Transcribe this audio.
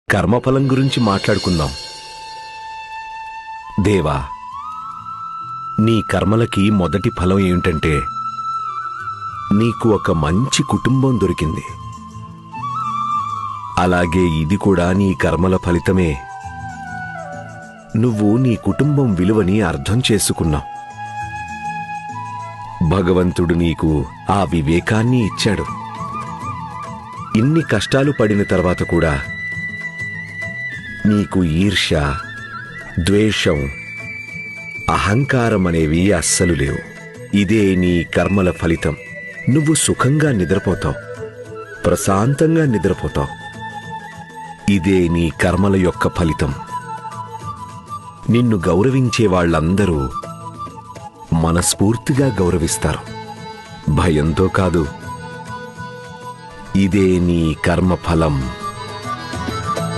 కర్మఫలం గురించి మాట్లాడుకుందాం. దేవా, నీ కర్మలకి మొదటి ఫలం ఏమిటంటే నీకు ఒక మంచి కుటుంబం దొరికింది. అలాగే ఇది కూడా నీ కర్మల ఫలితమే. నువ్వు నీ కుటుంబం విలువని అర్థం చేసుకున్నావు. భగవంతుడు నీకు ఆ వివేకాన్ని ఇచ్చాడు. ఇన్ని కష్టాలు పడిన తర్వాత కూడా నీకు ఈర్ష్య, ద్వేషం, అహంకారం అనేవి అస్సలు లేవు. ఇదే నీ కర్మల ఫలితం. నువ్వు సుఖంగా నిద్రపోతావు, ప్రశాంతంగా నిద్రపోతావు. ఇదే నీ కర్మల యొక్క ఫలితం. నిన్ను గౌరవించే వాళ్ళందరూ మనస్ఫూర్తిగా గౌరవిస్తారు, భయంతో కాదు. ఇదే నీ కర్మ ఫలం.